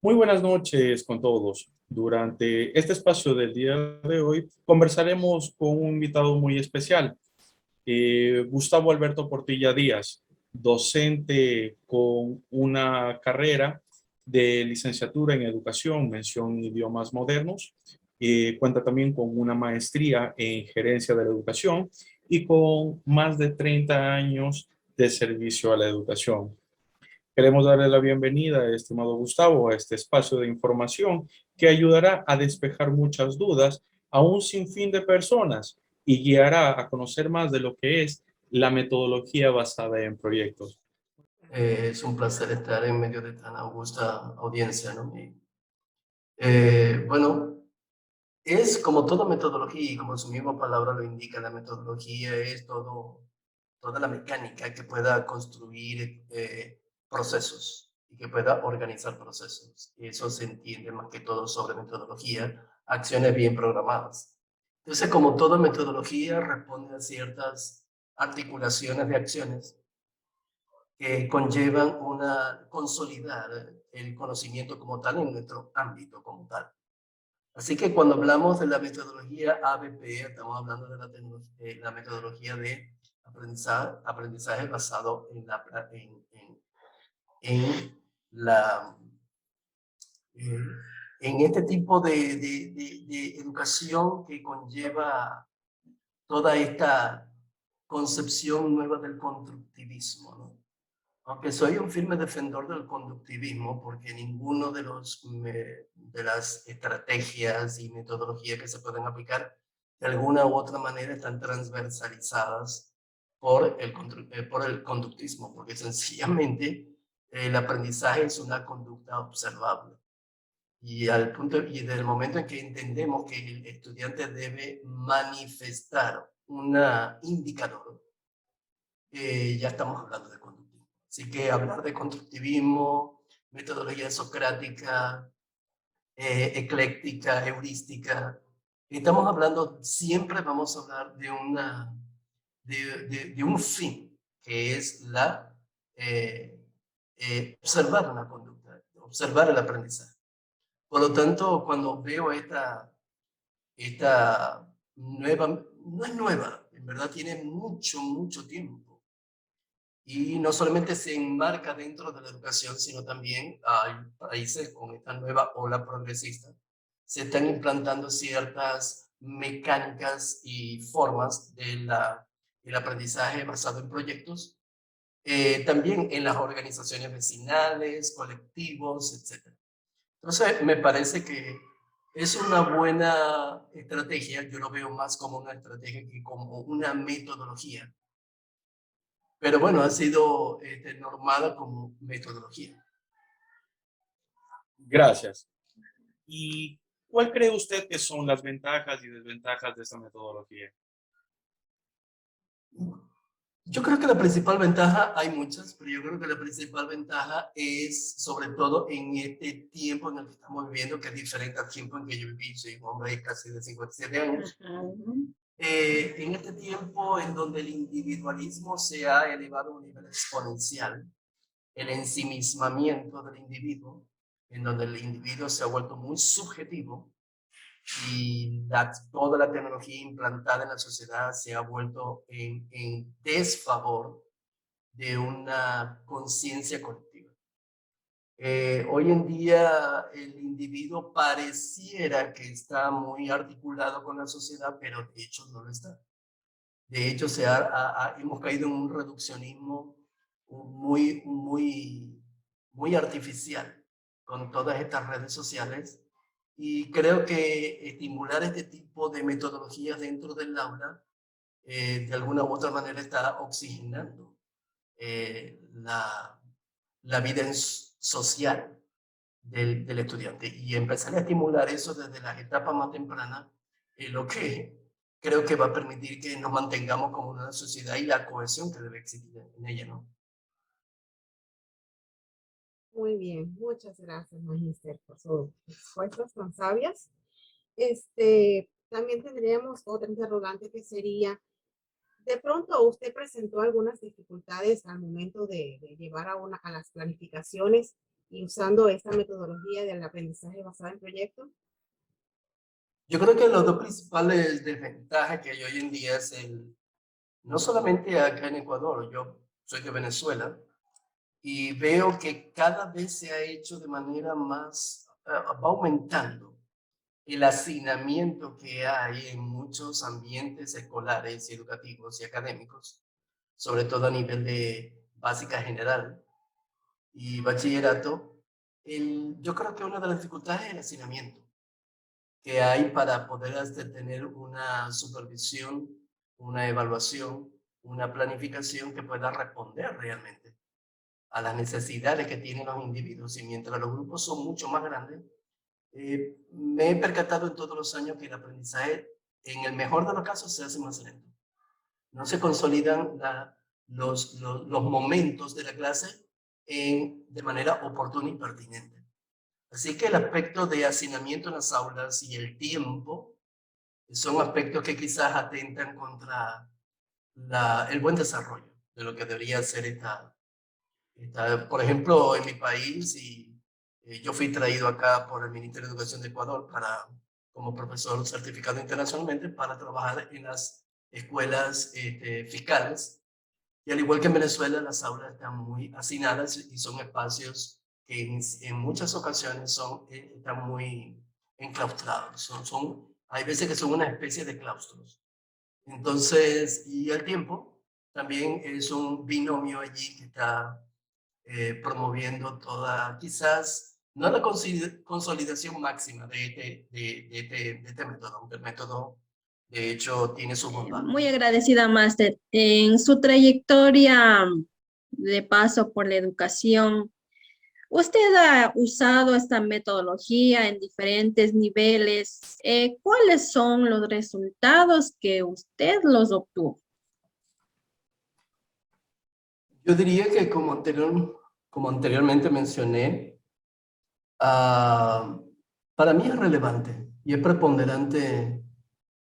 Muy buenas noches con todos. Durante este espacio del día de hoy conversaremos con un invitado muy especial, Gustavo Alberto Portilla Díaz, docente con una carrera de licenciatura en educación, mención idiomas modernos. Cuenta también con una maestría en gerencia de la educación y con más de 30 años de servicio a la educación. Queremos darle la bienvenida, estimado Gustavo, a este espacio de información que ayudará a despejar muchas dudas a un sinfín de personas y guiará a conocer más de lo que es la metodología basada en proyectos. Es un placer estar en medio de tan augusta audiencia, ¿no? Bueno, es como toda metodología, y como su misma palabra lo indica, la metodología es toda la mecánica que pueda construir procesos y que pueda organizar procesos. Y eso se entiende más que todo sobre metodología, acciones bien programadas. Entonces, como toda metodología, responde a ciertas articulaciones de acciones que conllevan una consolidar el conocimiento como tal en nuestro ámbito como tal. Así que cuando hablamos de la metodología ABP, estamos hablando de la metodología de aprendizaje basado en la, eh, en este tipo de educación que conlleva toda esta concepción nueva del constructivismo, ¿no? Aunque soy un firme defensor del conductivismo, porque ninguno de las estrategias y metodologías que se pueden aplicar de alguna u otra manera están transversalizadas por el conductismo, porque sencillamente el aprendizaje es una conducta observable. Y del momento en que entendemos que el estudiante debe manifestar un indicador, ya estamos hablando de conductismo. Así que hablar de constructivismo, metodología socrática, ecléctica, heurística, estamos hablando, siempre vamos a hablar de un fin, que es eh, observar una conducta, observar el aprendizaje. Por lo tanto, cuando veo esta nueva, no es nueva, en verdad tiene mucho tiempo, y no solamente se enmarca dentro de la educación, sino también hay países con esta nueva ola progresista, se están implantando ciertas mecánicas y formas del aprendizaje basado en proyectos, también en las organizaciones vecinales, colectivos, etc. Entonces, me parece que es una buena estrategia, yo lo veo más como una estrategia que como una metodología, pero bueno, ha sido normada como metodología. Gracias. ¿Y cuál cree usted que son las ventajas y desventajas de esta metodología? Yo creo que la principal ventaja, hay muchas, pero yo creo que la principal ventaja es sobre todo en este tiempo en el que estamos viviendo, que es diferente al tiempo en que yo viví, soy un hombre casi de 57 años. En este tiempo en donde el individualismo se ha elevado a un nivel exponencial, el ensimismamiento del individuo, en donde el individuo se ha vuelto muy subjetivo, y toda la tecnología implantada en la sociedad se ha vuelto en desfavor de una conciencia colectiva. Hoy en día el individuo pareciera que está muy articulado con la sociedad, pero de hecho no lo está. De hecho, hemos caído en un reduccionismo muy artificial con todas estas redes sociales, y creo que estimular este tipo de metodologías dentro del aula de alguna u otra manera está oxigenando eh, la, la vida social del estudiante, y empezar a estimular eso desde las etapas más tempranas, lo que creo que va a permitir que nos mantengamos como una sociedad y la cohesión que debe existir en ella, ¿no? Muy bien, muchas gracias, Magister, por sus respuestas tan sabias. También tendríamos otra interrogante que sería, de pronto usted presentó algunas dificultades al momento de llevar a las planificaciones y usando esta metodología del aprendizaje basado en proyectos? Yo creo que los dos principales desventajas que hay hoy en día es no solamente acá en Ecuador, yo soy de Venezuela, y veo que cada vez se ha hecho de manera más, va aumentando el hacinamiento que hay en muchos ambientes escolares y educativos y académicos, sobre todo a nivel de básica general y bachillerato. Yo creo que una de las dificultades es el hacinamiento que hay para poder tener una supervisión, una evaluación, una planificación que pueda responder realmente a las necesidades que tienen los individuos. Y mientras los grupos son mucho más grandes, me he percatado en todos los años que el aprendizaje, en el mejor de los casos, se hace más lento. No se consolidan los momentos de la clase de manera oportuna y pertinente. Así que el aspecto de hacinamiento en las aulas y el tiempo son aspectos que quizás atentan contra el buen desarrollo de lo que debería ser por ejemplo, en mi país, yo fui traído acá por el Ministerio de Educación de Ecuador como profesor certificado internacionalmente para trabajar en las escuelas fiscales. Y al igual que en Venezuela, las aulas están muy hacinadas y son espacios que en muchas ocasiones están muy enclaustrados. Hay veces que son una especie de claustros. Entonces, y el tiempo también es un binomio allí que está promoviendo quizás no la consolidación máxima de este método, aunque el método de hecho tiene su bondad. Muy agradecida, Máster. En su trayectoria de paso por la educación, usted ha usado esta metodología en diferentes niveles. ¿Cuáles son los resultados que usted los obtuvo? Yo diría que como anteriormente mencioné, para mí es relevante y es preponderante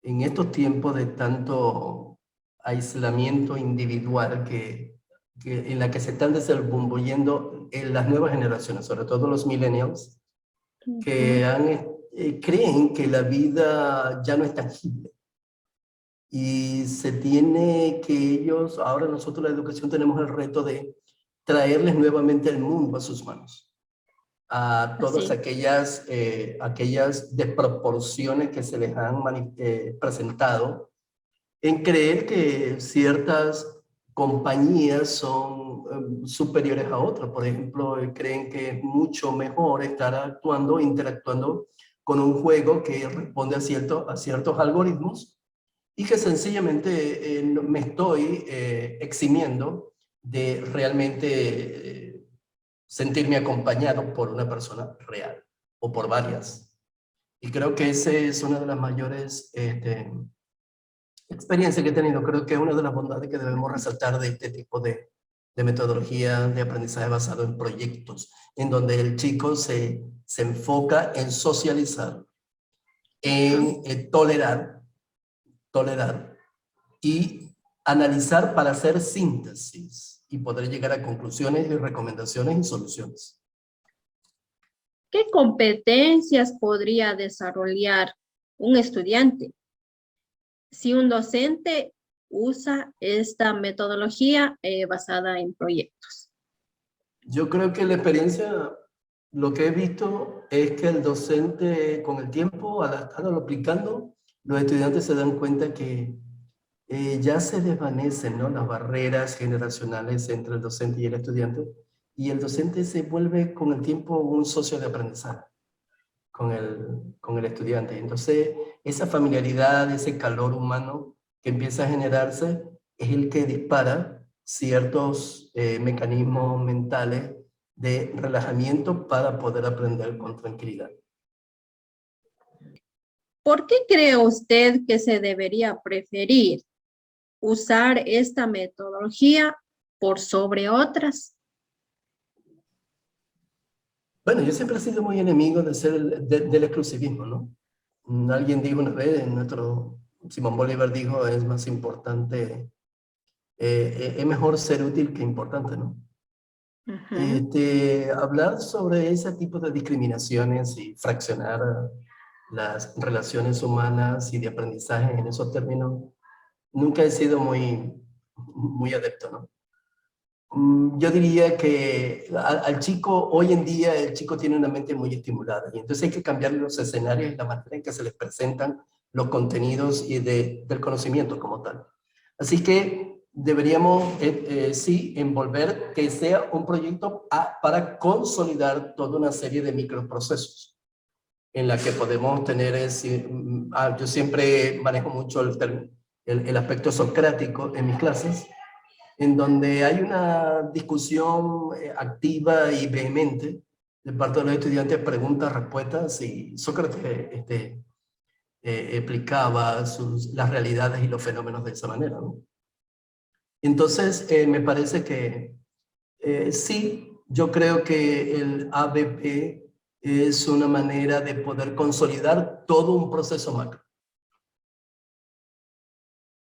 en estos tiempos de tanto aislamiento individual en la que se están desenvolviendo en las nuevas generaciones, sobre todo los millennials, que creen que la vida ya no es tangible. Y se tiene que ahora nosotros la educación tenemos el reto de traerles nuevamente el mundo a sus manos. A todas aquellas desproporciones que se les han presentado en creer que ciertas compañías son superiores a otras. Por ejemplo, creen que es mucho mejor estar interactuando con un juego que responde a ciertos algoritmos y que sencillamente me estoy eximiendo de realmente sentirme acompañado por una persona real o por varias. Y creo que esa es una de las mayores experiencias que he tenido. Creo que es una de las bondades que debemos resaltar de este tipo de metodología de aprendizaje basado en proyectos, en donde el chico se enfoca en socializar, en tolerar y analizar para hacer síntesis y poder llegar a conclusiones y recomendaciones y soluciones. ¿Qué competencias podría desarrollar un estudiante si un docente usa esta metodología basada en proyectos? Yo creo que la experiencia, lo que he visto es que el docente con el tiempo, al estarlo aplicando, los estudiantes se dan cuenta que ya se desvanecen, ¿no?, las barreras generacionales entre el docente y el estudiante, y el docente se vuelve con el tiempo un socio de aprendizaje con el estudiante. Entonces, esa familiaridad, ese calor humano que empieza a generarse es el que dispara ciertos mecanismos mentales de relajamiento para poder aprender con tranquilidad. ¿Por qué cree usted que se debería preferir usar esta metodología por sobre otras? Bueno, yo siempre he sido muy enemigo del exclusivismo, ¿no? Alguien dijo una vez, Simón Bolívar dijo, es más importante, es mejor ser útil que importante, ¿no? Hablar sobre ese tipo de discriminaciones y fraccionar las relaciones humanas y de aprendizaje en esos términos, nunca he sido muy adepto, ¿no? Yo diría que al chico, hoy en día, el chico tiene una mente muy estimulada y entonces hay que cambiar los escenarios y la manera en que se les presentan los contenidos y del conocimiento como tal. Así que deberíamos, sí, envolver que sea un proyecto para consolidar toda una serie de microprocesos en la que podemos tener, yo siempre manejo mucho el aspecto socrático en mis clases, en donde hay una discusión activa y vehemente de parte de los estudiantes, preguntas, respuestas, y Sócrates explicaba las realidades y los fenómenos de esa manera, ¿no? Entonces, me parece que sí, yo creo que el ABP es una manera de poder consolidar todo un proceso macro.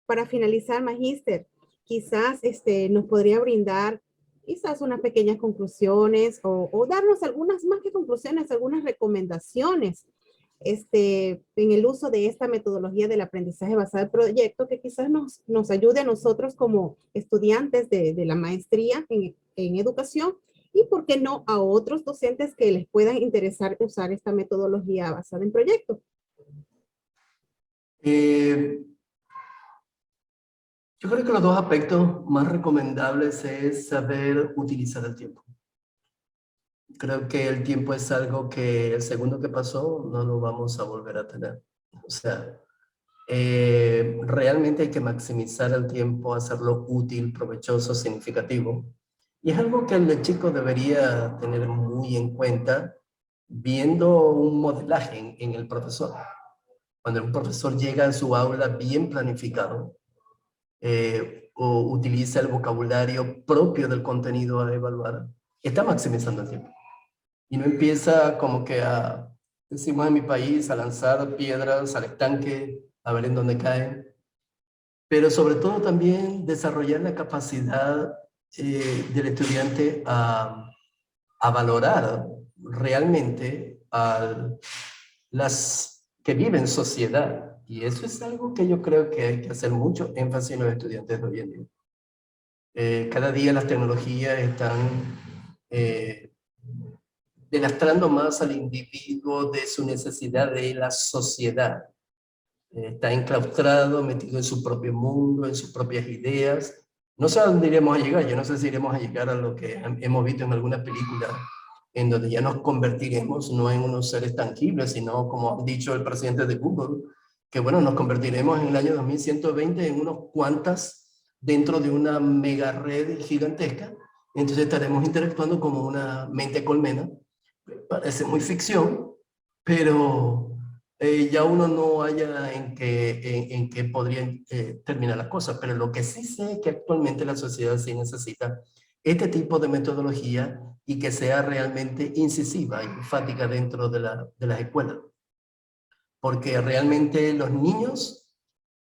Para finalizar, Magíster, quizás nos podría brindar quizás unas pequeñas conclusiones o darnos algunas, más que conclusiones, algunas recomendaciones en el uso de esta metodología del aprendizaje basado en proyecto que quizás nos ayude a nosotros como estudiantes de la maestría en educación y, ¿por qué no, a otros docentes que les puedan interesar usar esta metodología basada en proyectos? Yo creo que los dos aspectos más recomendables es saber utilizar el tiempo. Creo que el tiempo es algo que el segundo que pasó no lo vamos a volver a tener. O sea, realmente hay que maximizar el tiempo, hacerlo útil, provechoso, significativo. Y es algo que el chico debería tener muy en cuenta viendo un modelaje en el profesor. Cuando un profesor llega a su aula bien planificado, o utiliza el vocabulario propio del contenido a evaluar, está maximizando el tiempo. Y no empieza como que decimos en mi país, a lanzar piedras al estanque, a ver en dónde caen. Pero sobre todo también desarrollar la capacidad del estudiante a valorar realmente a las que viven en sociedad. Y eso es algo que yo creo que hay que hacer mucho énfasis en los estudiantes de hoy en día. Cada día las tecnologías están delastrando más al individuo de su necesidad de la sociedad. Está enclaustrado, metido en su propio mundo, en sus propias ideas. No sé a dónde iremos a llegar. Yo no sé si iremos a llegar a lo que hemos visto en alguna película, en donde ya nos convertiremos no en unos seres tangibles, sino, como ha dicho el presidente de Google, que bueno, nos convertiremos en el año 2120 en unos cuantas dentro de una mega red gigantesca. Entonces estaremos interactuando como una mente colmena. Parece muy ficción, pero ya uno no haya en qué podrían terminar las cosas. Pero lo que sí sé es que actualmente la sociedad sí necesita este tipo de metodología y que sea realmente incisiva y enfática dentro de las escuelas. Porque realmente los niños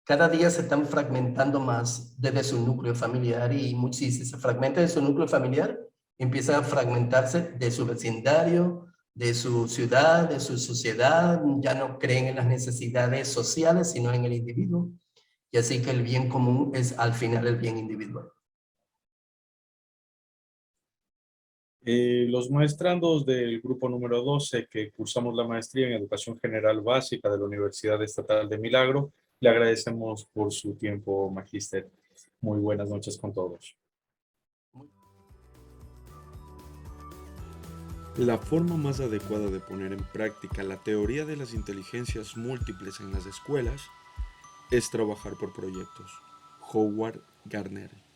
cada día se están fragmentando más desde su núcleo familiar y si se fragmenta de su núcleo familiar, empieza a fragmentarse de su vecindario, de su ciudad, de su sociedad, ya no creen en las necesidades sociales, sino en el individuo. Y así que el bien común es al final el bien individual. Los maestrandos del grupo número 12 que cursamos la maestría en Educación General Básica de la Universidad Estatal de Milagro, le agradecemos por su tiempo, Magíster. Muy buenas noches con todos. La forma más adecuada de poner en práctica la teoría de las inteligencias múltiples en las escuelas es trabajar por proyectos. Howard Gardner.